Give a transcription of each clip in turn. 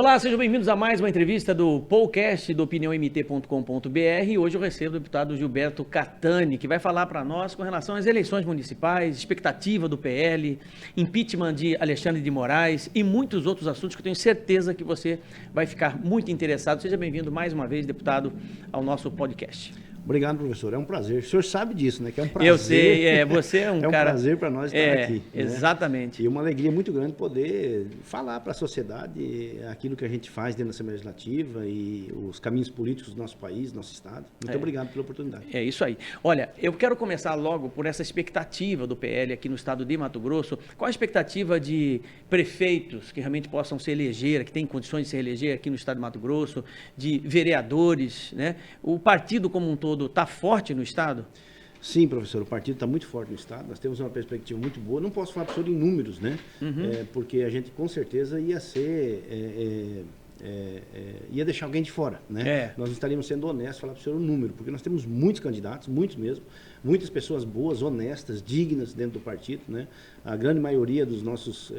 Olá, sejam bem-vindos a mais uma entrevista do podcast do opiniãomt.com.br. Hoje eu recebo o deputado Gilberto Catani, que vai falar para nós com relação às eleições municipais, expectativa do PL, impeachment de Alexandre de Moraes e muitos outros assuntos que eu tenho certeza que você vai ficar muito interessado. Seja bem-vindo mais uma vez, deputado, ao nosso podcast. Obrigado, professor. É um prazer. O senhor sabe disso, né? Que é um prazer. Eu sei, você é um cara... É um prazer para nós estar aqui. Exatamente. Né? E uma alegria muito grande poder falar para a sociedade aquilo que a gente faz dentro da Assembleia Legislativa e os caminhos políticos do nosso país, do nosso estado. Muito obrigado pela oportunidade. É isso aí. Olha, eu quero começar logo por essa expectativa do PL aqui no estado de Mato Grosso. Qual a expectativa de prefeitos que realmente possam se eleger, que têm condições de se eleger aqui no estado de Mato Grosso, de vereadores, né? O partido como um todo está forte no estado? Sim, professor, o partido está muito forte no estado, nós temos uma perspectiva muito boa, não posso falar, professor, em números, né? Porque a gente com certeza ia ser... ia deixar alguém de fora, né? Nós estaríamos sendo honestos, falar para o senhor o número, porque nós temos muitos candidatos, muitos mesmo, muitas pessoas boas, honestas, dignas dentro do partido, né? A grande maioria dos nossos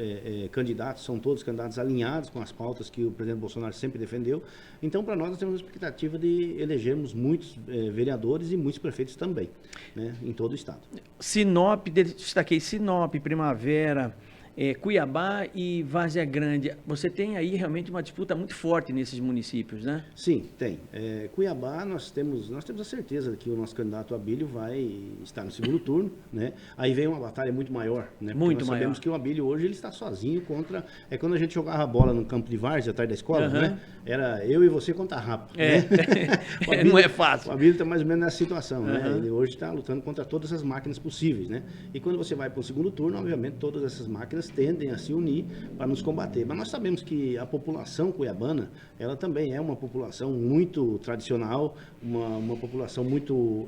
candidatos são todos candidatos alinhados com as pautas que o presidente Bolsonaro sempre defendeu. Então, para nós temos a expectativa de elegermos muitos vereadores e muitos prefeitos também, né? Em todo o estado. Sinop, destaquei Sinop, Primavera, Cuiabá e Várzea Grande. Você tem aí realmente uma disputa muito forte nesses municípios, né? Sim, tem. Cuiabá, nós temos a certeza que o nosso candidato Abílio vai estar no segundo turno, né? Aí vem uma batalha muito maior, né? Porque muito nós maior. Sabemos que o Abílio hoje ele está sozinho contra... É quando a gente jogava a bola no campo de várzea, atrás da escola, né? Era eu e você contra a rapa. Né? Abílio, não é fácil. O Abílio está mais ou menos nessa situação, né? Ele hoje está lutando contra todas as máquinas possíveis, né? E quando você vai para o segundo turno, obviamente, todas essas máquinas tendem a se unir para nos combater. Mas nós sabemos que a população cuiabana, ela também é uma população muito tradicional, uma população muito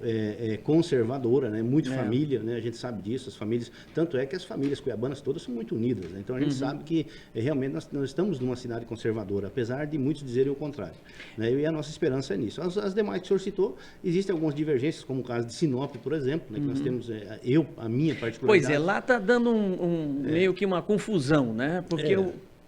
conservadora, né? Muito família, né? A gente sabe disso, as famílias, tanto é que as famílias cuiabanas todas são muito unidas, né? Então a gente sabe que realmente nós estamos numa cidade conservadora, apesar de muitos dizerem o contrário, né? E a nossa esperança é nisso. As demais que o senhor citou, existem algumas divergência, como o caso de Sinop, por exemplo, né? Que nós temos, a minha particularidade. Pois é, lá está dando meio que uma confusão, né? Porque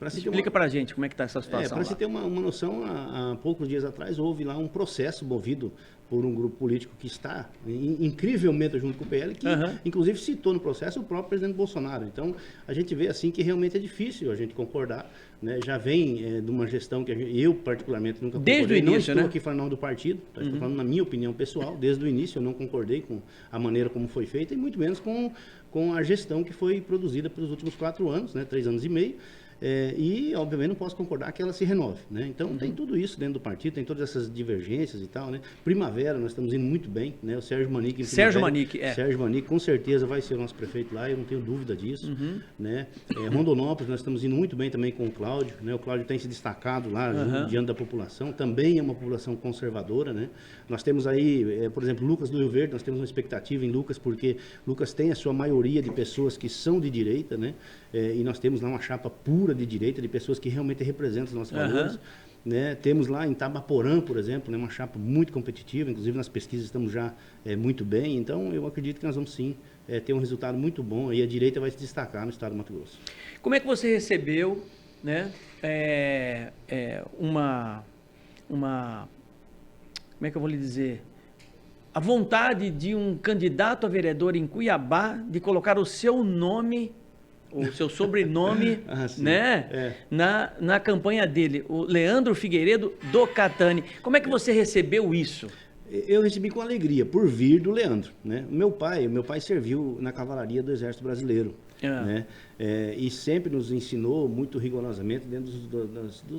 explica para a gente como é que está essa situação. Para você ter uma noção, há poucos dias atrás houve lá um processo movido por um grupo político que está incrivelmente junto com o PL, que inclusive citou no processo o próprio presidente Bolsonaro. Então, a gente vê assim que realmente é difícil a gente concordar, né? Já vem de uma gestão que eu particularmente nunca concordei. Desde o início, não estou aqui falando nome do partido, estou falando na minha opinião pessoal. Desde o início eu não concordei com a maneira como foi feita e muito menos com a gestão que foi produzida pelos últimos 4 anos, né? 3 anos e meio. E, obviamente, não posso concordar que ela se renove, né? Então, tem tudo isso dentro do partido, tem todas essas divergências e tal, né? Primavera, nós estamos indo muito bem, né? O Sérgio Manique... Sérgio Manique, Sérgio Manique, com certeza, vai ser o nosso prefeito lá, eu não tenho dúvida disso, né? Rondonópolis, nós estamos indo muito bem também com o Cláudio, né? O Cláudio tem se destacado lá diante da população, também é uma população conservadora, né? Nós temos aí, por exemplo, Lucas do Rio Verde, nós temos uma expectativa em Lucas, porque Lucas tem a sua maioria de pessoas que são de direita, né? E nós temos lá uma chapa pura de direita, de pessoas que realmente representam os nossos valores. Né? Temos lá em Tabaporã, por exemplo, né? Uma chapa muito competitiva, inclusive nas pesquisas estamos já muito bem, então eu acredito que nós vamos sim ter um resultado muito bom e a direita vai se destacar no estado do Mato Grosso. Como é que você recebeu, né, como é que eu vou lhe dizer, a vontade de um candidato a vereador em Cuiabá de colocar o seu nome, o seu sobrenome, né, na campanha dele, o Leandro Figueiredo do Catani. Como é que você recebeu isso? Eu recebi com alegria, por vir do Leandro, né? Meu pai serviu na cavalaria do Exército Brasileiro, né? E sempre nos ensinou muito rigorosamente dentro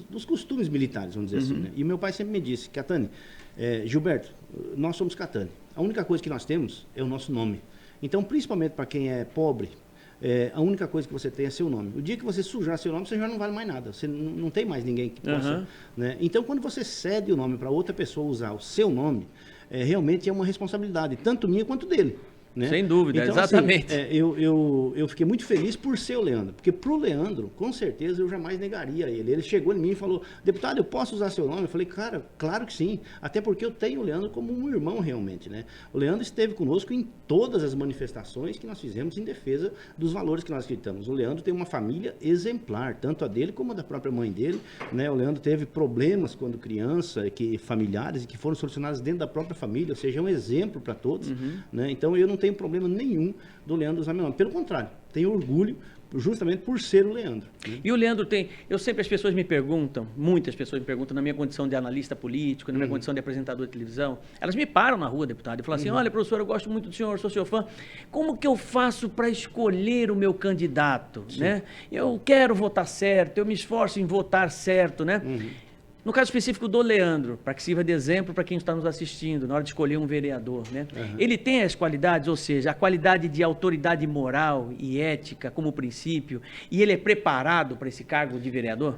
dos costumes militares, vamos dizer assim, né? E meu pai sempre me disse, Catani, Gilberto, nós somos Catani. A única coisa que nós temos é o nosso nome. Então, principalmente para quem é pobre, a única coisa que você tem é seu nome. O dia que você sujar seu nome, você já não vale mais nada. Você não tem mais ninguém que possa... Né? Então, quando você cede o nome para outra pessoa usar o seu nome, realmente é uma responsabilidade, tanto minha quanto dele. Né? Sem dúvida, então, exatamente. Assim, eu fiquei muito feliz por ser o Leandro, porque para o Leandro, com certeza, eu jamais negaria ele. Ele chegou em mim e falou, deputado, eu posso usar seu nome? Eu falei, cara, claro que sim, até porque eu tenho o Leandro como um irmão realmente. Né? O Leandro esteve conosco em todas as manifestações que nós fizemos em defesa dos valores que nós acreditamos. O Leandro tem uma família exemplar, tanto a dele como a da própria mãe dele. Né? O Leandro teve problemas quando criança, familiares, e que foram solucionados dentro da própria família, ou seja, é um exemplo para todos. Né? Então eu não tenho problema nenhum do Leandro usar meu nome. Pelo contrário, tenho orgulho justamente por ser o Leandro. Né? E o Leandro tem... as pessoas me perguntam, muitas pessoas me perguntam, na minha condição de analista político, na minha condição de apresentador de televisão, elas me param na rua, deputado, e falam assim, olha, professor, eu gosto muito do senhor, sou seu fã, como que eu faço para escolher o meu candidato? Né? Eu quero votar certo, eu me esforço em votar certo, né? No caso específico do Leandro, para que sirva de exemplo para quem está nos assistindo, na hora de escolher um vereador, né? Ele tem as qualidades, ou seja, a qualidade de autoridade moral e ética como princípio, e ele é preparado para esse cargo de vereador?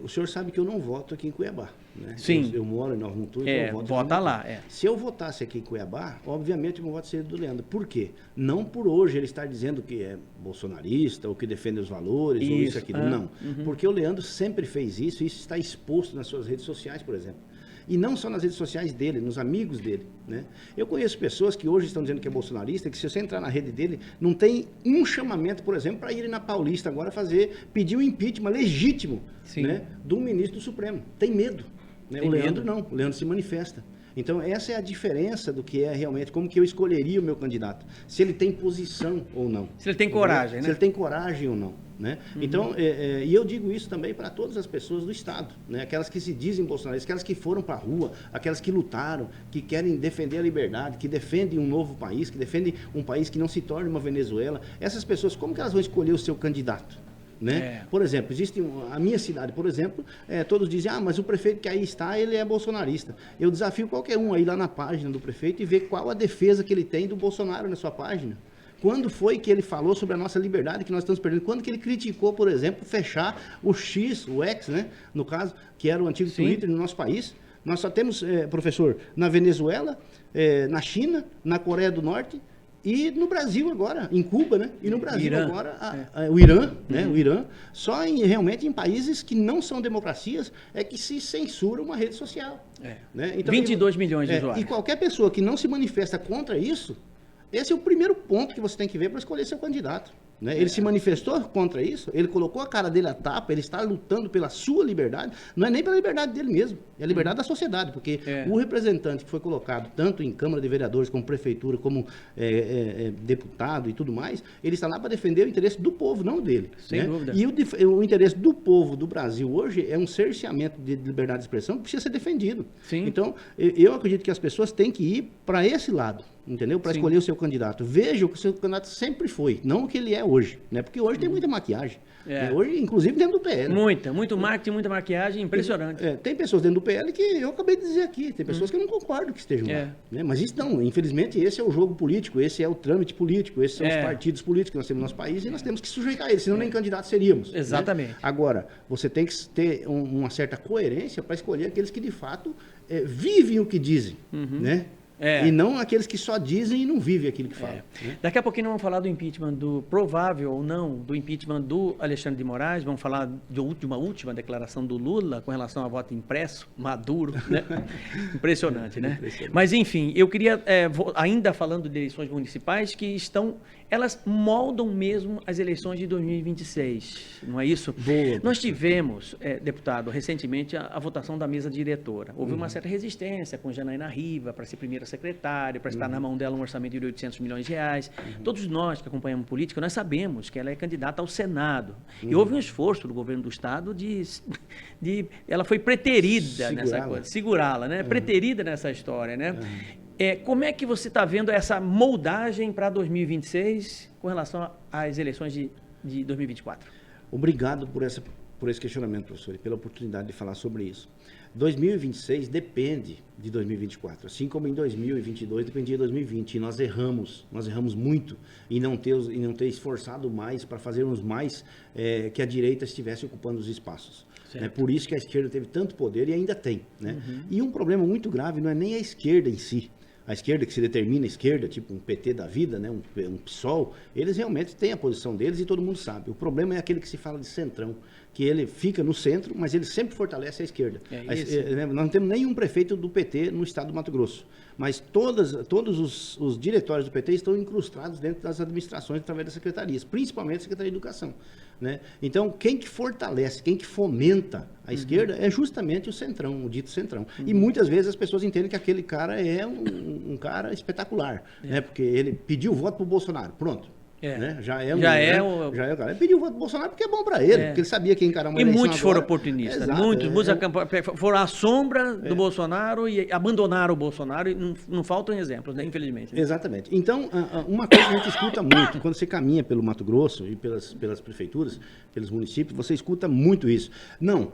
O senhor sabe que eu não voto aqui em Cuiabá. Né? Sim. Eu moro em Nova Mutum, então eu voto vota lá. Se eu votasse aqui em Cuiabá, obviamente o meu voto seria do Leandro. Por quê? Não por hoje ele estar dizendo que é bolsonarista, ou que defende os valores, ou isso, aquilo. Não. Porque o Leandro sempre fez isso, e isso está exposto nas suas redes sociais, por exemplo. E não só nas redes sociais dele, nos amigos dele. Né? Eu conheço pessoas que hoje estão dizendo que é bolsonarista, que se você entrar na rede dele, não tem um chamamento, por exemplo, para ir na Paulista agora pedir o impeachment legítimo, né, do ministro do Supremo. Tem medo. Né? O Leandro não, o Leandro se manifesta. Então, essa é a diferença do que é realmente, como que eu escolheria o meu candidato. Se ele tem posição ou não. Se ele tem coragem, né? Se ele tem coragem ou não. Né? Então, e eu digo isso também para todas as pessoas do Estado, né? Aquelas que se dizem bolsonaristas, aquelas que foram para a rua, aquelas que lutaram, que querem defender a liberdade, que defendem um novo país, que defendem um país que não se torne uma Venezuela. Essas pessoas, como que elas vão escolher o seu candidato? Né? Por exemplo, a minha cidade, por exemplo, todos dizem, mas o prefeito que aí está, ele é bolsonarista. Eu desafio qualquer um aí lá na página do prefeito e ver qual a defesa que ele tem do Bolsonaro na sua página. Quando foi que ele falou sobre a nossa liberdade que nós estamos perdendo? Quando que ele criticou, por exemplo, fechar o X, o X, né? No caso, que era o antigo Twitter no nosso país? Nós só temos, professor, na Venezuela, na China, na Coreia do Norte e no Brasil agora, em Cuba, né? E no Brasil Irã. agora, o Irã, né? O Irã, só realmente em países que não são democracias é que se censura uma rede social. Né? Então, 22 milhões de usuários. E qualquer pessoa que não se manifesta contra isso, esse é o primeiro ponto que você tem que ver para escolher seu candidato. Né? Ele se manifestou contra isso, ele colocou a cara dele à tapa, ele está lutando pela sua liberdade, não é nem pela liberdade dele mesmo, é a liberdade da sociedade, porque o representante que foi colocado tanto em Câmara de Vereadores, como Prefeitura, como deputado e tudo mais, ele está lá para defender o interesse do povo, não dele. Sem dúvida. E o interesse do povo do Brasil hoje é um cerceamento de liberdade de expressão que precisa ser defendido. Sim. Então, eu acredito que as pessoas têm que ir para esse lado. Entendeu? Para escolher o seu candidato. Veja o que o seu candidato sempre foi, não o que ele é hoje. Né? Porque hoje tem muita maquiagem. Né? Hoje, inclusive, dentro do PL. Muito marketing, muita maquiagem, impressionante. Tem pessoas dentro do PL que eu acabei de dizer aqui. Tem pessoas que eu não concordo que estejam lá. Né? Mas isso não. Infelizmente, esse é o jogo político, esse é o trâmite político, esses são os partidos políticos que nós temos no nosso país e nós temos que sujeitar eles, senão nem candidato seríamos. Exatamente. Né? Agora, você tem que ter uma certa coerência para escolher aqueles que, de fato, vivem o que dizem. Né? E não aqueles que só dizem e não vivem aquilo que falam. Né? Daqui a pouquinho vamos falar do impeachment, do provável ou não, do impeachment do Alexandre de Moraes, vamos falar de uma última declaração do Lula com relação a voto impresso, maduro, né? Impressionante, né? Mas enfim, eu queria, ainda falando de eleições municipais, que elas moldam mesmo as eleições de 2026, não é isso? Boa. Nós tivemos, deputado, recentemente a votação da mesa diretora. Houve uma certa resistência com Janaína Riva para ser primeira secretária, para estar na mão dela um orçamento de 800 milhões de reais. Todos nós que acompanhamos política, nós sabemos que ela é candidata ao Senado. E houve um esforço do governo do Estado ela foi preterida nessa coisa, segurá-la, né? Preterida nessa história, né? Como é que você está vendo essa moldagem para 2026 com relação às eleições de 2024? Obrigado por esse questionamento, professor, e pela oportunidade de falar sobre isso. 2026 depende de 2024, assim como em 2022 dependia de 2020, e nós erramos muito em não ter esforçado mais para fazermos mais que a direita estivesse ocupando os espaços. É por isso que a esquerda teve tanto poder e ainda tem. Né? E um problema muito grave não é nem a esquerda em si. a esquerda, que se determina esquerda, tipo um PT da vida, né, um PSOL, eles realmente têm a posição deles e todo mundo sabe. O problema é aquele que se fala de centrão, que ele fica no centro, mas ele sempre fortalece a esquerda. Nós não temos nenhum prefeito do PT no estado do Mato Grosso, mas todos os diretórios do PT estão incrustados dentro das administrações através das secretarias, principalmente a Secretaria de Educação. Né? Então, quem que fortalece, quem que fomenta a esquerda é justamente o centrão, o dito centrão. E muitas vezes as pessoas entendem que aquele cara é um cara espetacular, né? Porque ele pediu voto para o Bolsonaro, pronto. Né? Já é o cara. Ele pediu o voto do Bolsonaro porque é bom para ele, porque ele sabia que ia encarar uma eleição muitos agora. foram oportunistas. Exato, muitos foram à sombra do Bolsonaro e abandonaram o Bolsonaro. E não faltam exemplos, né? Infelizmente. Né? Exatamente. Então, uma coisa que a gente escuta muito, quando você caminha pelo Mato Grosso e pelas prefeituras, pelos municípios, você escuta muito isso. Não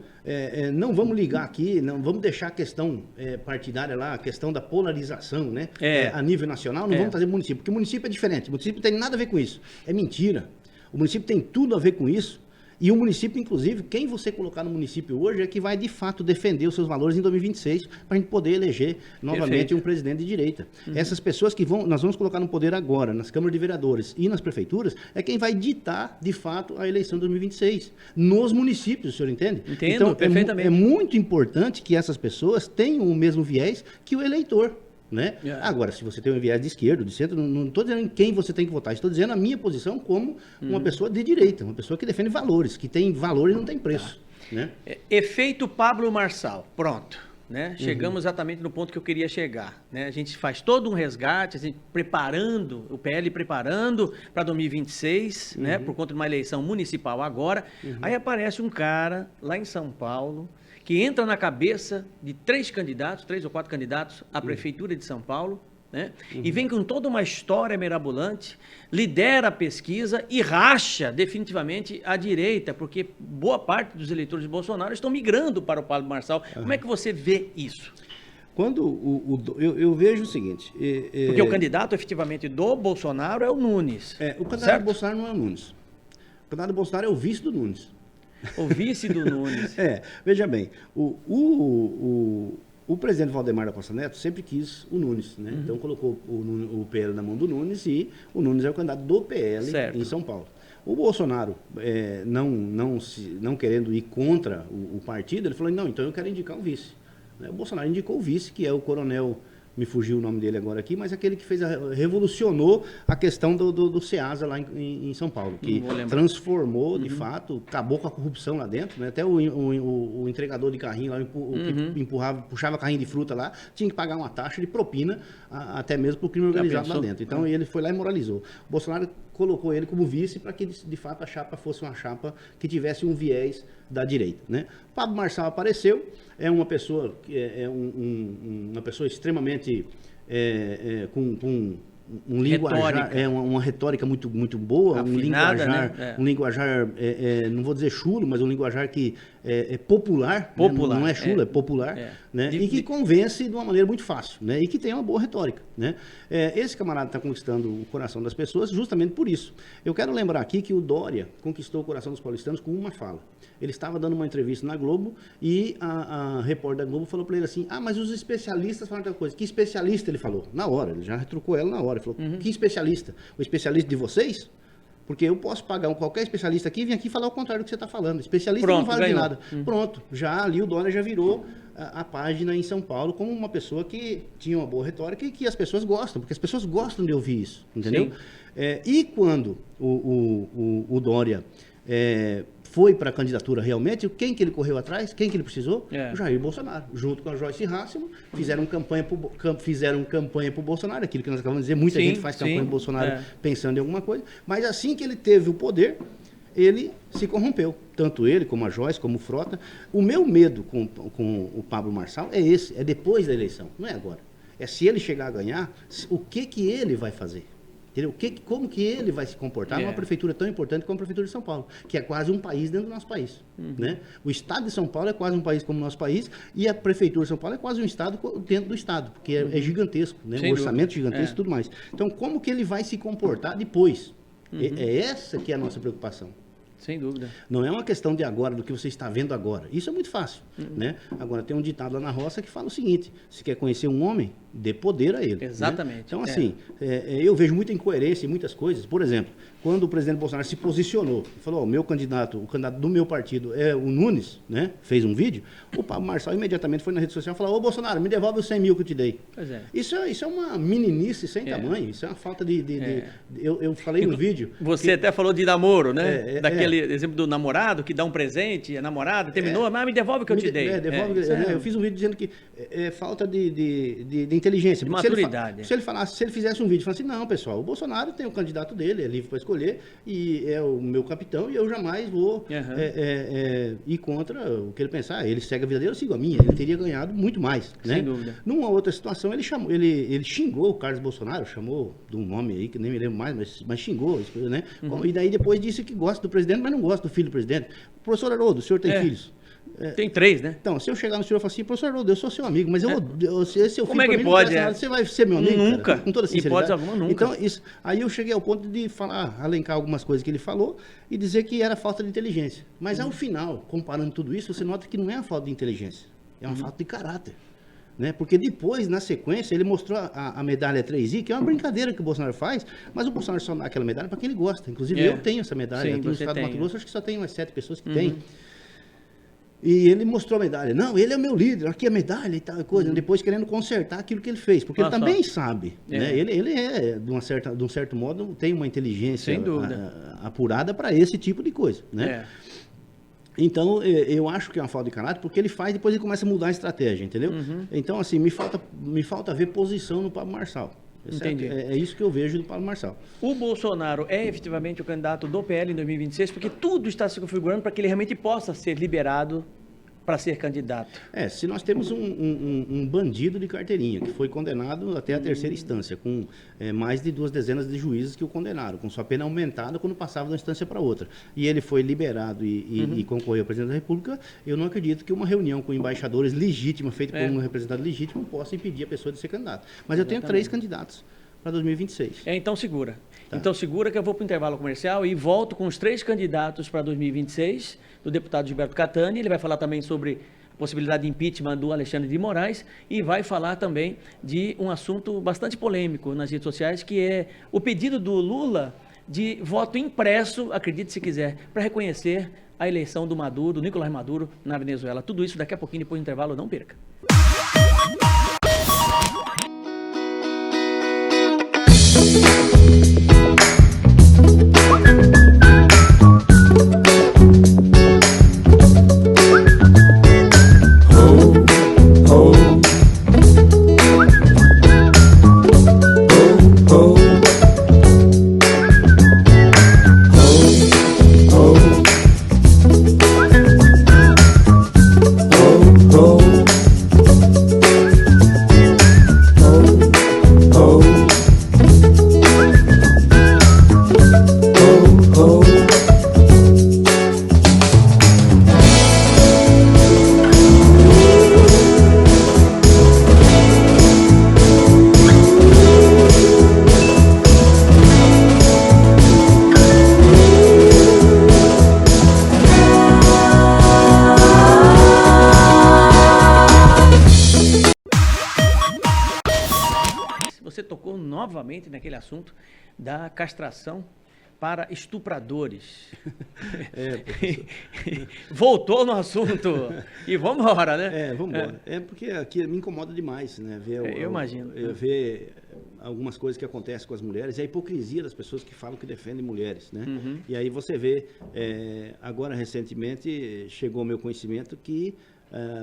vamos ligar aqui, não vamos deixar a questão partidária lá, a questão da polarização, né? A nível nacional, não vamos fazer município, porque o município é diferente. O município não tem nada a ver com isso. É mentira. O município tem tudo a ver com isso. E o município, inclusive, quem você colocar no município hoje é que vai, de fato, defender os seus valores em 2026 para a gente poder eleger novamente um presidente de direita. Essas pessoas que nós vamos colocar no poder agora, nas câmaras de vereadores e nas prefeituras, é quem vai ditar, de fato, a eleição de 2026. Nos municípios, o senhor entende? Entendo, então, perfeitamente. É muito importante que essas pessoas tenham o mesmo viés que o eleitor. Né? Agora, se você tem um viés de esquerda, de centro, não estou dizendo em quem você tem que votar, estou dizendo a minha posição como uma pessoa de direita, uma pessoa que defende valores, que tem valor e não tem preço. Né? Efeito Pablo Marçal, pronto. Né? Chegamos exatamente no ponto que eu queria chegar. Né? A gente faz todo um resgate, a gente preparando, o PL preparando para 2026, né? Por conta de uma eleição municipal agora. Aí aparece um cara lá em São Paulo, que entra na cabeça de 3 ou 4 candidatos à Prefeitura de São Paulo, né? E vem com toda uma história mirabolante, lidera a pesquisa e racha definitivamente a direita, porque boa parte dos eleitores de Bolsonaro estão migrando para o Pablo Marçal. Como é que você vê isso? Quando eu vejo o seguinte... Porque o candidato efetivamente do Bolsonaro é o Nunes. O candidato do Bolsonaro não é o Nunes. O candidato do Bolsonaro é o vice do Nunes. O vice do Nunes. Veja bem, o presidente Valdemar da Costa Neto sempre quis o Nunes, né? Então colocou o PL na mão do Nunes e o Nunes é o candidato do PL em São Paulo. O Bolsonaro, não querendo ir contra o partido, ele falou, não, então eu quero indicar um vice. O Bolsonaro indicou o vice, que é o coronel... Me fugiu o nome dele agora aqui, mas aquele que revolucionou a questão do SEASA lá em São Paulo, que transformou, de fato, acabou com a corrupção lá dentro, né? Até o entregador de carrinho lá, que puxava carrinho de fruta lá, tinha que pagar uma taxa de propina, até mesmo para o crime organizado lá dentro. Então ele foi lá e moralizou. O Bolsonaro colocou ele como vice para que, de fato, a chapa fosse uma chapa que tivesse um viés da direita, né? Pablo Marçal apareceu, é uma pessoa uma pessoa extremamente com um linguajar, uma retórica muito boa, afinada, um linguajar, não vou dizer chulo, mas um linguajar que é popular, né? Não é chulo, é popular, né? E que convence de uma maneira muito fácil, né? E que tem uma boa retórica, né? Esse camarada está conquistando o coração das pessoas justamente por isso. Eu quero lembrar aqui que o Dória conquistou o coração dos paulistanos com uma fala. Ele estava dando uma entrevista na Globo e a repórter da Globo falou para ele assim, mas os especialistas falaram outra coisa. Que especialista? Ele falou, na hora, ele já retrucou ela na hora. Ele falou, que especialista? O especialista de vocês? Porque eu posso pagar qualquer especialista aqui e vir aqui falar o contrário do que você está falando. Especialista não vale de nada. Pronto, já ali o Dória já virou a página em São Paulo como uma pessoa que tinha uma boa retórica e que as pessoas gostam, porque as pessoas gostam de ouvir isso, entendeu? E quando o Dória foi para a candidatura realmente, quem que ele correu atrás? Quem que ele precisou? O Jair Bolsonaro, junto com a Joyce Hasselmann, fizeram campanha para o Bolsonaro, aquilo que nós acabamos de dizer, muita gente faz campanha para o Bolsonaro pensando em alguma coisa, mas assim que ele teve o poder, ele se corrompeu, tanto ele como a Joyce, como o Frota. O meu medo com o Pablo Marçal é esse, é depois da eleição, não é agora. É se ele chegar a ganhar, o que ele vai fazer? Entendeu? Como que ele vai se comportar numa prefeitura tão importante como a Prefeitura de São Paulo, que é quase um país dentro do nosso país. Né? O Estado de São Paulo é quase um país como o nosso país e a Prefeitura de São Paulo é quase um Estado dentro do Estado, porque é gigantesco, né? Um orçamento gigantesco e tudo mais. Então, como que ele vai se comportar depois? É essa que é a nossa preocupação. Sem dúvida. Não é uma questão de agora, do que você está vendo agora. Isso é muito fácil, né? Agora, tem um ditado lá na roça que fala o seguinte: se quer conhecer um homem, dê poder a ele. Exatamente. Né? Então, assim, eu vejo muita incoerência em muitas coisas. Por exemplo, quando o presidente Bolsonaro se posicionou, falou, o candidato do meu partido é o Nunes, né? Fez um vídeo, o Pablo Marçal imediatamente foi na rede social e falou, ô Bolsonaro, me devolve os 100 mil que eu te dei. Pois é. Isso é uma meninice sem tamanho, isso é uma falta eu falei no vídeo... Você até falou de namoro, né? Daquele exemplo do namorado que dá um presente, a namorada terminou, mas me devolve o que eu te dei. Eu fiz um vídeo dizendo que é falta de inteligência. De maturidade. Se ele fizesse um vídeo, falasse assim, não, pessoal, o Bolsonaro tem o candidato dele, é livre para escolher, e é o meu capitão, e eu jamais vou ir contra o que ele pensar. Ele segue a vida dele, eu sigo a minha. Ele teria ganhado muito mais. Né? Sem dúvida. Numa outra situação, ele xingou o Carlos Bolsonaro, chamou de um nome aí, que nem me lembro mais, mas xingou, né? E daí depois disse que gosta do presidente, mas não gosta do filho do presidente. Professor Haroldo, o senhor tem filhos? Tem 3, né? Então, se eu chegar no senhor e falar assim, professor Haroldo, eu sou seu amigo, mas esse seu filho Como é que pode? Você vai ser meu amigo? Nunca. Cara, com toda sinceridade. Hipótese alguma, nunca. Então, aí eu cheguei ao ponto de alencar algumas coisas que ele falou e dizer que era falta de inteligência. Mas ao final, comparando tudo isso, você nota que não é uma falta de inteligência, é uma falta de caráter. Né? Porque depois, na sequência, ele mostrou a medalha 3i, que é uma brincadeira que o Bolsonaro faz, mas o Bolsonaro só dá aquela medalha para quem ele gosta. Inclusive, eu tenho essa medalha. Sim, aqui no estado do tem. Mato Grosso, acho que só tem umas 7 pessoas que têm. E ele mostrou a medalha. Não, ele é o meu líder, aqui a medalha e tal coisa. Depois querendo consertar aquilo que ele fez. Porque ele também sabe. Né? Ele de um certo modo, tem uma inteligência apurada para esse tipo de coisa. Né? Então, eu acho que é uma falta de caráter, porque ele faz, depois ele começa a mudar a estratégia, entendeu? Então, assim, me falta ver posição no Pablo Marçal. Entendi. É isso que eu vejo do Pablo Marçal. O Bolsonaro é efetivamente o candidato do PL em 2026, porque tudo está se configurando para que ele realmente possa ser liberado para ser candidato. Se nós temos um bandido de carteirinha, que foi condenado até a terceira instância, com mais de 2 dezenas de juízes que o condenaram, com sua pena aumentada quando passava de uma instância para outra. E ele foi liberado e concorreu ao presidente da República, eu não acredito que uma reunião com embaixadores legítima, feita por um representante legítimo, possa impedir a pessoa de ser candidato. Mas eu tenho 3 candidatos para 2026. Então segura. Tá. Então segura que eu vou para o intervalo comercial e volto com os 3 candidatos para 2026, do deputado Gilberto Catani. Ele vai falar também sobre a possibilidade de impeachment do Alexandre de Moraes e vai falar também de um assunto bastante polêmico nas redes sociais, que é o pedido do Lula de voto impresso, acredite se quiser, para reconhecer a eleição do Maduro, do Nicolás Maduro, na Venezuela. Tudo isso daqui a pouquinho, depois do intervalo, não perca. Você tocou novamente naquele assunto da castração para estupradores. Voltou no assunto. E vamos embora, né? Vamos embora. Porque aqui me incomoda demais, né? Eu imagino. Ver algumas coisas que acontecem com as mulheres e a hipocrisia das pessoas que falam que defendem mulheres, né? E aí você vê, agora recentemente chegou ao meu conhecimento que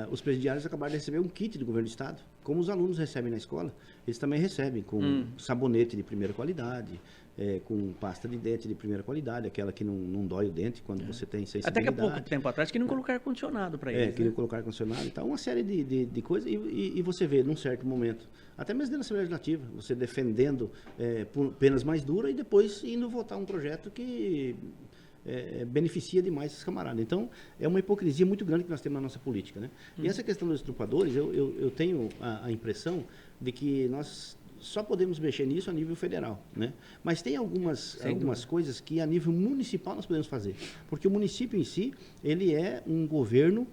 os presidiários acabaram de receber um kit do governo do estado, como os alunos recebem na escola, eles também recebem com sabonete de primeira qualidade, com pasta de dente de primeira qualidade, aquela que não dói o dente quando você tem sensibilidade. Até que há pouco tempo atrás queriam colocar ar-condicionado para eles. Queriam colocar ar-condicionado e tal, uma série de coisas, e você vê, num certo momento, até mesmo dentro da Assembleia Legislativa, você defendendo por penas mais duras e depois indo votar um projeto que beneficia demais esses camaradas. Então, é uma hipocrisia muito grande que nós temos na nossa política, né? E essa questão dos estupradores, eu tenho a impressão de que nós só podemos mexer nisso a nível federal, né? Mas tem algumas coisas que a nível municipal nós podemos fazer, porque o município em si, ele é um governo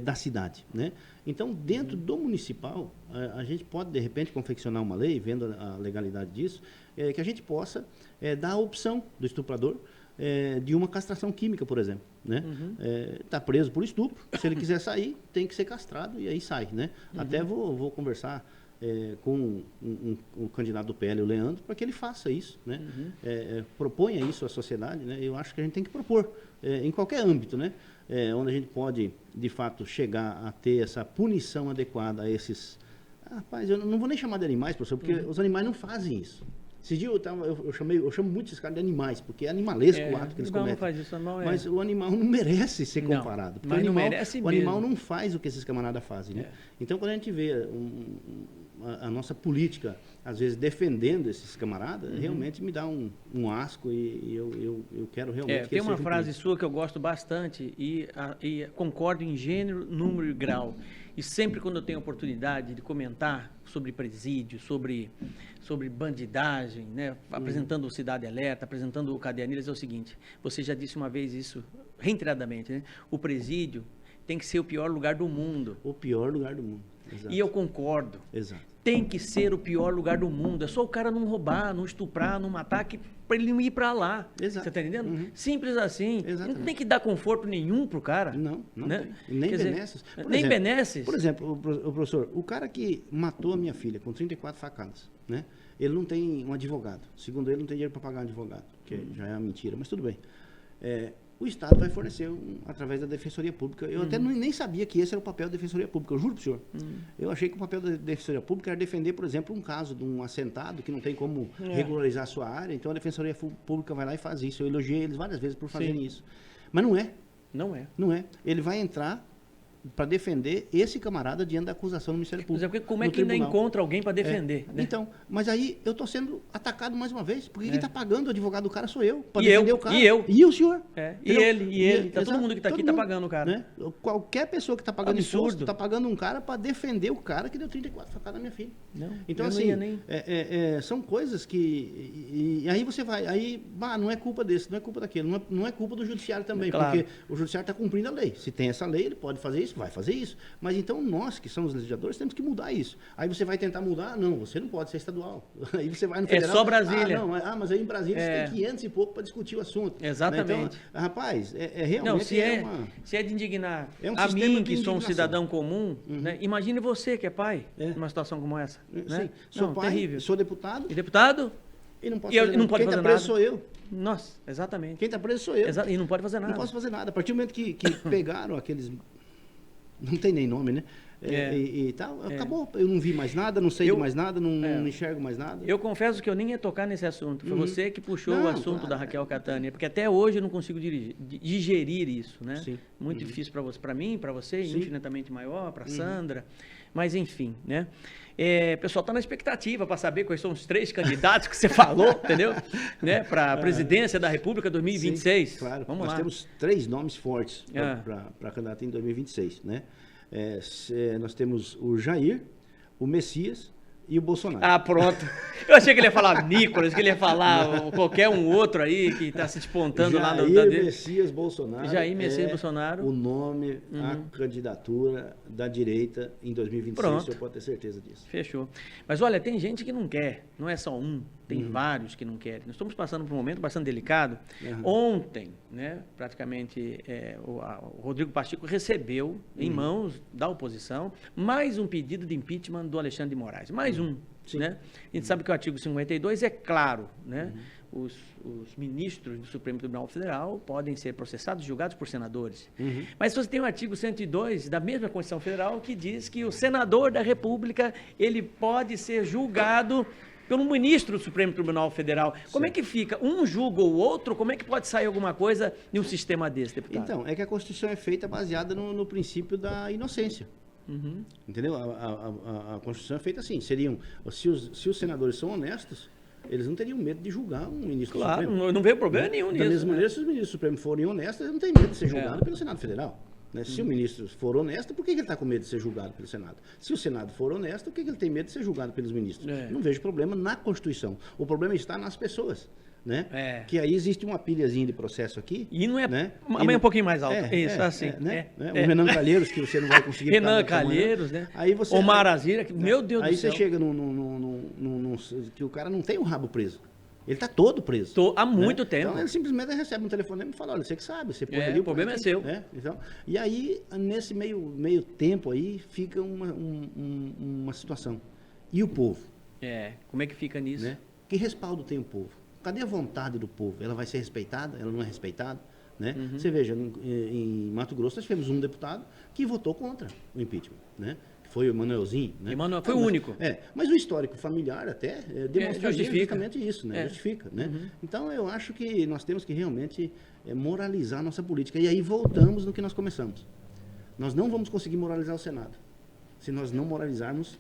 da cidade, né? Então, dentro do municipal, a gente pode, de repente, confeccionar uma lei, vendo a legalidade disso, que a gente possa dar a opção do estuprador de uma castração química, por exemplo, né? Tá preso por estupro, se ele quiser sair, tem que ser castrado e aí sai, né? Até vou conversar com o candidato do PL, o Leandro, para que ele faça isso, né? Proponha isso à sociedade, né? Eu acho que a gente tem que propor em qualquer âmbito, né? Onde a gente pode, de fato, chegar a ter essa punição adequada a esses... Rapaz, eu não vou nem chamar de animais, professor, porque os animais não fazem isso. Esse dia eu chamo muito esses caras de animais, porque é animalesco o ato que eles cometem. Não faz isso, não Mas o animal não merece ser comparado. Mas não merece o animal não faz o que esses camaradas fazem, né? Então, quando a gente vê a nossa política, às vezes, defendendo esses camaradas, realmente me dá um asco e eu quero realmente que tem uma seja frase sua que eu gosto bastante e concordo em gênero, número e grau. E sempre quando eu tenho oportunidade de comentar sobre presídio, sobre bandidagem, né? Apresentando o Cidade Alerta, apresentando o Cadeanilhas, é o seguinte, você já disse uma vez isso reiteradamente, né? O presídio tem que ser o pior lugar do mundo. O pior lugar do mundo. Exato. E eu concordo. Exato. Tem que ser o pior lugar do mundo. É só o cara não roubar, não estuprar, não matar, para ele não ir para lá. Exato. Você está entendendo? Simples assim. Exatamente. Não tem que dar conforto nenhum pro cara. Não né? tem. Nem benesses. Nem benesses. Por exemplo, o professor, o cara que matou a minha filha com 34 facadas, né? Ele não tem um advogado. Segundo ele, não tem dinheiro para pagar um advogado, que já é uma mentira, mas tudo bem. O Estado vai fornecer através da Defensoria Pública. Eu até nem sabia que esse era o papel da Defensoria Pública, eu juro para o senhor. Eu achei que o papel da Defensoria Pública era defender, por exemplo, um caso de um assentado que não tem como regularizar a sua área, então a Defensoria Pública vai lá e faz isso. Eu elogiei eles várias vezes por fazerem isso. Mas não é. Não é. Não é. Ele vai entrar para defender esse camarada diante da acusação do Ministério Público. Mas como é que ainda encontra alguém para defender? Né? Então, mas aí eu estou sendo atacado mais uma vez, porque quem está pagando o advogado do cara sou eu, para E defender eu, o cara. e o senhor. E ele. Tá exato, todo mundo que está aqui está pagando o cara. Né? Qualquer pessoa que está pagando Absurdo. imposto está pagando um cara para defender o cara que deu 34 facadas na minha filha. Não, então, eu assim, não ia nem... são coisas que... E aí você vai... Aí, não é culpa desse, não é culpa daquele, não é culpa do judiciário também, Claro. porque o judiciário está cumprindo a lei. Se tem essa lei, ele pode fazer isso, vai fazer isso. Mas então nós, que somos legisladores, temos que mudar isso. Aí você vai tentar mudar, não, você não pode ser estadual. Aí você vai no federal. É só Brasília. Mas aí em Brasília você tem 500 e pouco para discutir o assunto. Exatamente. Né? Então, rapaz, realmente não, se é de indignar um a mim, que de sou um indignação. cidadão comum, né? Imagine você que é pai, numa situação como essa. Né? Sim, sou pai, terrível. sou deputado. E deputado? E não posso E fazer não nada. pode Quem fazer está preso nada. sou eu. Nossa, exatamente. Quem está preso sou eu. E não pode fazer nada. Não posso fazer nada. A partir do momento que pegaram aqueles... Não tem nem nome, né? E tal, acabou. Eu não vi mais nada, não sei de mais nada, não enxergo mais nada. Eu confesso que eu nem ia tocar nesse assunto. Foi você que puxou o assunto da Raquel Catani, porque até hoje eu não consigo digerir isso, né? Sim. Muito difícil para mim, para você, infinitamente maior, para Sandra. Mas enfim, né? O pessoal está na expectativa para saber quais são os 3 candidatos que você falou, entendeu? Né? Para a presidência da República 2026. Sim, claro. Vamos Nós lá. temos 3 nomes fortes para candidato em 2026, né? Nós temos o Jair, o Messias e o Bolsonaro. Ah, pronto. Eu achei que ele ia falar Nicolas, que ele ia falar qualquer um outro aí que está se despontando lá no... Jair Messias Bolsonaro. Jair Messias Bolsonaro. O nome, a candidatura da direita em 2026, Pronto. você pode ter certeza disso. Fechou. Mas olha, tem gente que não quer, não é só um, tem vários que não querem. Nós estamos passando por um momento bastante delicado. Ontem, né, praticamente, o Rodrigo Pacheco recebeu em mãos da oposição mais um pedido de impeachment do Alexandre de Moraes. Mais um. Né? A gente sabe que o artigo 52 é claro, né? Os ministros do Supremo Tribunal Federal podem ser processados e julgados por senadores. Mas você tem o artigo 102 da mesma Constituição Federal que diz que o senador da República ele pode ser julgado pelo ministro do Supremo Tribunal Federal. Como é que fica? Um julga o outro? Como é que pode sair alguma coisa de um sistema desse, deputado? Então, é que a Constituição é feita baseada no princípio da inocência. Entendeu? A Constituição é feita assim. Se os senadores são honestos, eles não teriam medo de julgar um ministro do Supremo. Não veio problema nenhum nisso. Da mesma maneira, se os ministros do Supremo forem honestos, eles não têm medo de ser julgados pelo Senado Federal. Né? Se o ministro for honesto, por que ele está com medo de ser julgado pelo Senado? Se o Senado for honesto, por que ele tem medo de ser julgado pelos ministros? Não vejo problema na Constituição. O problema está nas pessoas. Né? Que aí existe uma pilhazinha de processo aqui. E não é. Né? Amanhã um pouquinho mais alto. Isso, assim. O Renan Calheiros, que você não vai conseguir. Renan Calheiros, né? Aí você, Omar Azira, que, meu Deus do céu. Aí você chega que o cara não tem o rabo preso. Ele está todo preso. Há muito tempo. Então ele simplesmente recebe um telefonema e fala, olha, você que sabe, você põe ali. O problema é seu. Então, e aí, nesse meio tempo aí, fica uma situação. E o povo? Como é que fica nisso? Né? Que respaldo tem o povo? Cadê a vontade do povo? Ela vai ser respeitada? Ela não é respeitada? Né? Você veja, em Mato Grosso nós tivemos um deputado que votou contra o impeachment, né? Foi o Emanuelzinho, né? Foi o único. Mas o histórico familiar até demonstra justamente isso, né? Justifica, né? Então eu acho que nós temos que realmente moralizar a nossa política. E aí voltamos no que nós começamos. Nós não vamos conseguir moralizar o Senado se nós não moralizarmos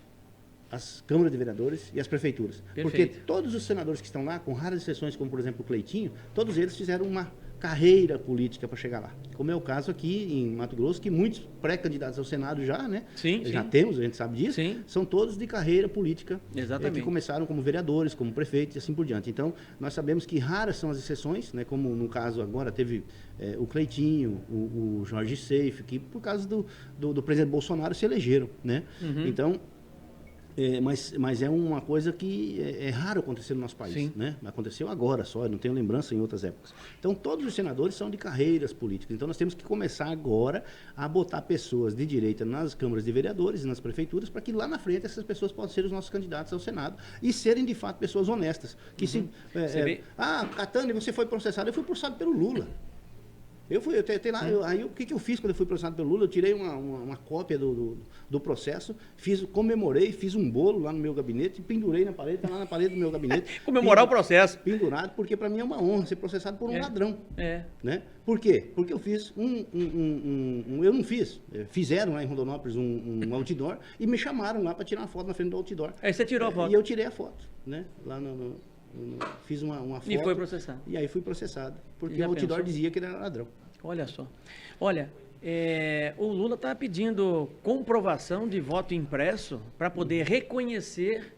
as câmaras de vereadores e as prefeituras. Perfeito. Porque todos os senadores que estão lá, com raras exceções, como por exemplo o Cleitinho, todos eles fizeram uma carreira política para chegar lá. Como é o caso aqui em Mato Grosso, que muitos pré-candidatos ao Senado já, né? Já temos, a gente sabe disso. São todos de carreira política. Exatamente. Que começaram como vereadores, como prefeitos e assim por diante. Então, nós sabemos que raras são as exceções, né? Como no caso agora teve o Cleitinho, o Jorge Seife, que por causa do presidente Bolsonaro se elegeram, né? Então, mas é uma coisa que é raro acontecer no nosso país, né? Aconteceu agora só, eu não tenho lembrança em outras épocas. Então, todos os senadores são de carreiras políticas. Então, nós temos que começar agora a botar pessoas de direita nas câmaras de vereadores e nas prefeituras, para que lá na frente essas pessoas possam ser os nossos candidatos ao Senado e serem, de fato, pessoas honestas. Que Catani, você foi processado. Eu fui processado pelo Lula. Eu tentei lá, aí o que eu fiz quando eu fui processado pelo Lula? Eu tirei uma cópia do processo, comemorei, fiz um bolo lá no meu gabinete, pendurei na parede, está lá na parede do meu gabinete. Comemorar o processo. Pendurado, porque para mim é uma honra ser processado por um ladrão. Né? Por quê? Porque eu fiz eu não fiz, fizeram lá em Rondonópolis um outdoor e me chamaram lá para tirar uma foto na frente do outdoor. Aí você tirou a foto. E eu tirei a foto, né? Lá fiz uma foto. E foi processado. E aí fui processado, porque o outdoor dizia que ele era ladrão. Olha só. Olha, o Lula está pedindo comprovação de voto impresso para poder reconhecer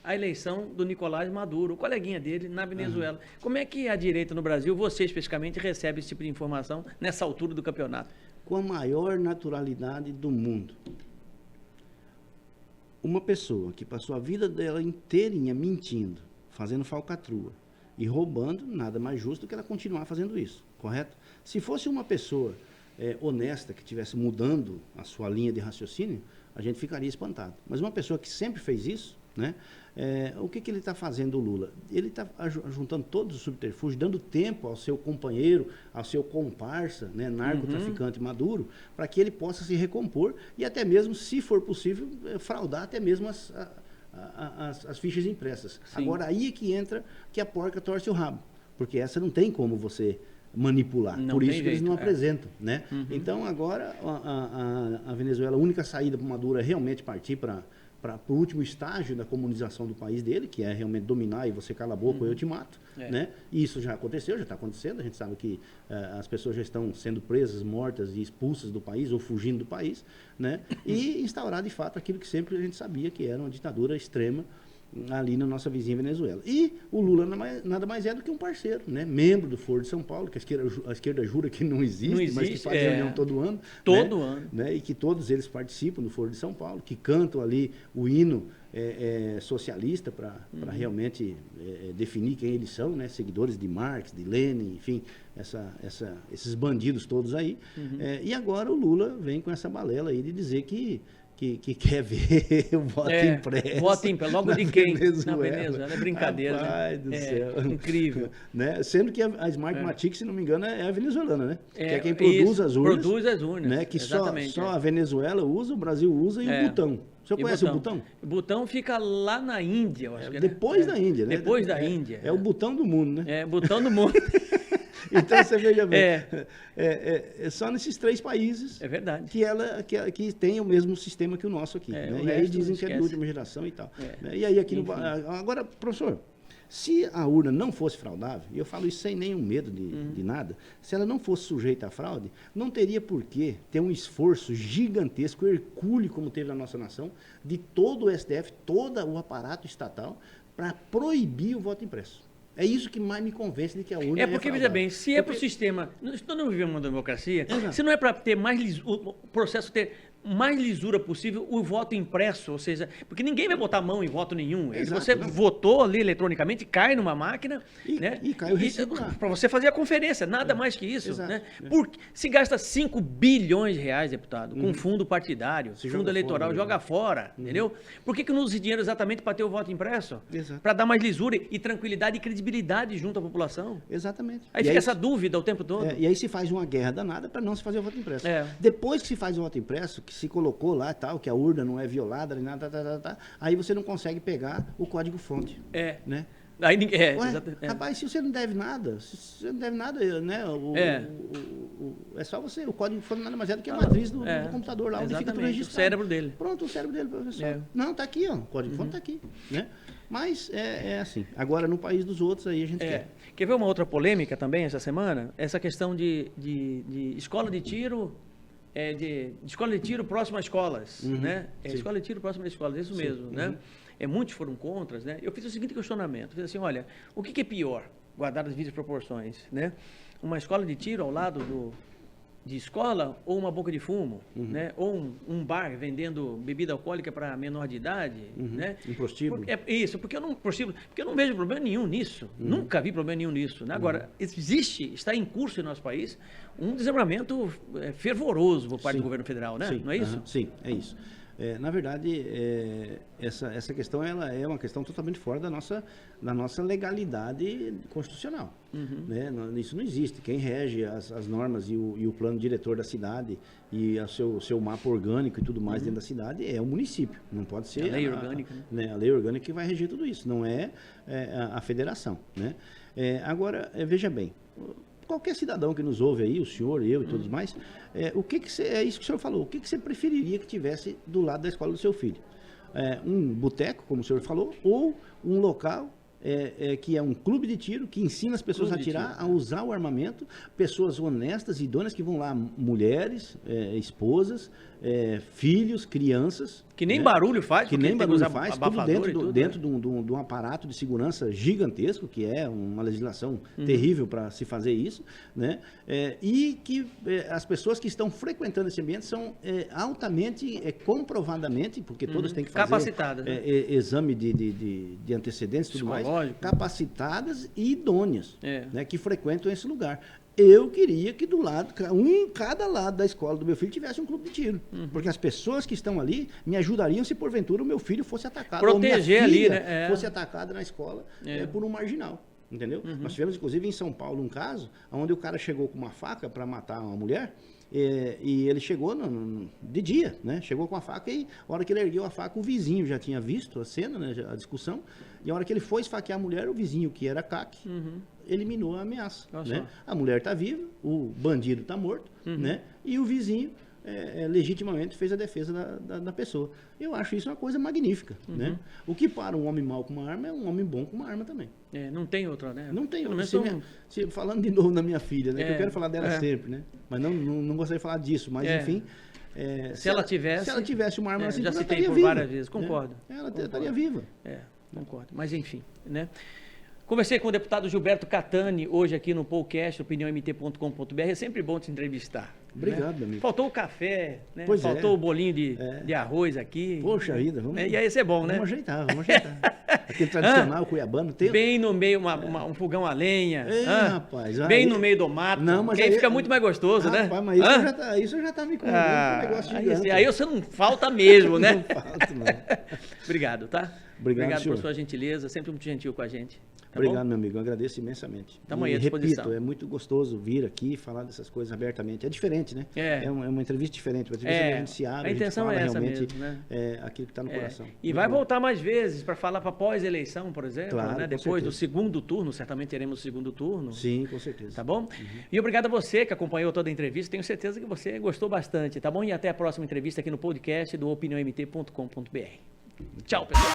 a eleição do Nicolás Maduro, o coleguinha dele, na Venezuela. Como é que a direita no Brasil, você especificamente, recebe esse tipo de informação nessa altura do campeonato? Com a maior naturalidade do mundo. Uma pessoa que passou a vida dela inteirinha mentindo, fazendo falcatrua e roubando, nada mais justo do que ela continuar fazendo isso, correto? Se fosse uma pessoa honesta, que estivesse mudando a sua linha de raciocínio, a gente ficaria espantado. Mas uma pessoa que sempre fez isso, né? O que ele está fazendo, o Lula? Ele está juntando todos os subterfúgios, dando tempo ao seu companheiro, ao seu comparsa, né, narcotraficante Maduro, para que ele possa se recompor e até mesmo, se for possível, fraudar até mesmo as fichas impressas. Sim. Agora, aí é que entra que a porca torce o rabo, porque essa não tem como você manipular, por isso que eles não apresentam, né? Então, agora, a Venezuela, a única saída para o Maduro é realmente partir para o último estágio da comunização do país dele, que é realmente dominar e você cala a boca ou eu te mato, né? E isso já aconteceu, já está acontecendo, a gente sabe que as pessoas já estão sendo presas, mortas e expulsas do país ou fugindo do país, né? E instaurar de fato aquilo que sempre a gente sabia que era uma ditadura extrema ali na nossa vizinha Venezuela. E o Lula nada mais é do que um parceiro, né? Membro do Foro de São Paulo, que a esquerda jura que não existe, mas que faz reunião todo ano. Todo ano. Né? E que todos eles participam do Foro de São Paulo, que cantam ali o hino socialista para realmente definir quem eles são, né? Seguidores de Marx, de Lenin, enfim, esses bandidos todos aí. E agora o Lula vem com essa balela aí de dizer que quer ver o voto impresso. Voto impresso, logo de quem? Venezuela. Na Venezuela, é brincadeira. Rapaz do céu. Incrível. Né? Sendo que a Smartmatic, se não me engano, é a venezuelana, né? Que é quem produz as urnas. Produz as urnas, né? Que só a Venezuela usa, o Brasil usa e o Butão. O senhor conhece o Butão? O Butão fica lá na Índia, eu acho que depois da Índia, né? Depois da Índia. É o Butão do mundo, né? É, Butão do mundo. Então, você veja bem, é só nesses 3 países que tem o mesmo sistema que o nosso aqui. Né? E aí dizem que é de última geração e tal. Né? E aí aqui agora, professor, Se a urna não fosse fraudável, e eu falo isso sem nenhum medo de nada, se ela não fosse sujeita à fraude, não teria por que ter um esforço gigantesco, hercúleo, como teve na nossa nação, de todo o STF, todo o aparato estatal, para proibir o voto impresso. É isso que mais me convence de que a urna é porque, fraudável. veja bem, se é para o sistema... Nós não vivemos uma democracia, Exato. se não é para ter o processo ter mais lisura possível, o voto impresso, ou seja, porque ninguém vai botar a mão em voto nenhum. Exato, você não. votou ali eletronicamente, cai numa máquina, né? E cai o recibo lá. Para você fazer a conferência, nada mais que isso. Exato, Né? Porque se gasta 5 bilhões de reais, deputado, com fundo partidário, Se fundo joga eleitoral, fora, joga fora, entendeu? Por que não usa esse dinheiro exatamente para ter o voto impresso? Exato. Para dar mais lisura e tranquilidade e credibilidade junto à população. Exatamente. Aí E fica essa dúvida o tempo todo. E aí se faz uma guerra danada para não se fazer o voto impresso. Depois que se faz o voto impresso, que se colocou lá tal, que a urna não é violada, nem nada, aí você não consegue pegar o código-fonte. Né? Aí ninguém. Rapaz, se você não deve nada, né? É só você. O código-fonte nada mais é do que a matriz do computador lá, onde fica tudo registrado. O cérebro dele. Pronto, o cérebro dele, professor. Não, tá aqui, ó. O código-fonte tá aqui. Né? Mas é assim. Agora, no país dos outros, aí a gente quer. Quer ver uma outra polêmica também essa semana? Essa questão de escola de tiro. De escola de tiro próximo às escolas, né? Escola de tiro próximo às escolas, isso mesmo, né? Muitos foram contras, né? Eu fiz o seguinte questionamento, fiz assim, olha, o que é pior, guardado as devidas proporções, né? Uma escola de tiro ao lado de escola ou uma boca de fumo, né? Ou um bar vendendo bebida alcoólica para menor de idade, né? Um prostíbulo. Porque eu não vejo problema nenhum nisso, nunca vi problema nenhum nisso, né? Agora, está em curso em nosso país um desarmamento fervoroso por parte do governo federal, né? Não é isso? Sim, é isso. Na verdade, essa questão ela é uma questão totalmente fora da nossa legalidade constitucional. Né? Isso não existe. Quem rege as normas e o plano diretor da cidade e o seu mapa orgânico e tudo mais dentro da cidade é o município. Não pode ser a lei orgânica. Né? A lei orgânica que vai reger tudo isso, não é a federação. Né? Agora, veja bem, qualquer cidadão que nos ouve aí, o senhor, eu e todos mais, é isso que o senhor falou, o que você preferiria que tivesse do lado da escola do seu filho? Um boteco, como o senhor falou, ou um local que é um clube de tiro, que ensina as pessoas a atirar, a usar o armamento, pessoas honestas e idôneas que vão lá, mulheres, esposas, filhos, crianças. Que nem barulho faz. Que nem barulho faz, tudo dentro de um aparato de segurança gigantesco, que é uma legislação terrível para se fazer isso, né? E que as pessoas que estão frequentando esse ambiente são altamente, comprovadamente, porque todas têm que fazer capacitadas, né? Exame de antecedentes e tudo mais, capacitadas e idôneas, né, que frequentam esse lugar. Eu queria que cada lado da escola do meu filho tivesse um clube de tiro. Porque as pessoas que estão ali me ajudariam se porventura o meu filho fosse atacado. Proteger ou minha filha ali, né? fosse atacada na escola por um marginal. Entendeu? Nós tivemos, inclusive, em São Paulo, um caso onde o cara chegou com uma faca para matar uma mulher. E ele chegou de dia, né? Chegou com a faca e a hora que ele ergueu a faca, o vizinho já tinha visto a cena, né? A discussão. E a hora que ele foi esfaquear a mulher, o vizinho, que era CAC, eliminou a ameaça. Né? A mulher está viva, o bandido está morto, né? E o vizinho legitimamente fez a defesa da pessoa. Eu acho isso uma coisa magnífica. Né? O que para um homem mau com uma arma é um homem bom com uma arma também. Não tem outra, né? Não tem outra. Falando de novo da minha filha, né? Que eu quero falar dela sempre, né? Mas não gostaria de falar disso, mas enfim. Se ela tivesse uma arma assim, já ela citei estaria por viva. várias vezes, concordo. Né? Ela estaria viva. Concordo. Mas enfim, né? Conversei com o deputado Gilberto Catani hoje aqui no podcast opiniãomt.com.br. É sempre bom te entrevistar. Obrigado, né? meu amigo. Faltou o café, né? Pois faltou o bolinho de arroz aqui. Poxa vida, vamos. E aí, isso é bom, né? Vamos ajeitar. Aquele tradicional cuiabano tem. Bem no meio, um fogão a lenha. Rapaz. Bem no meio do mato. Não, mas aí fica muito mais gostoso, né? Rapaz, mas isso já tá me convidando um negócio gigante. Aí você não falta mesmo, né? Não falta, não. Obrigado, tá? Obrigado por sua gentileza, sempre muito gentil com a gente. Tá Obrigado, bom? meu amigo. Eu agradeço imensamente. Estamos aí à disposição. Repito, é muito gostoso vir aqui e falar dessas coisas abertamente. É diferente, né? É uma entrevista diferente. Uma entrevista que a gente se abre, a intenção a gente é fala essa realmente mesmo, né? Aquilo que está no coração. E muito vai bom. Voltar mais vezes para falar para pós-eleição, por exemplo, claro, né? Depois do segundo turno, certamente teremos o segundo turno. Sim, com certeza. Tá bom? E obrigado a você que acompanhou toda a entrevista. Tenho certeza que você gostou bastante, tá bom? E até a próxima entrevista aqui no podcast do opiniãomt.com.br. Tchau, pessoal.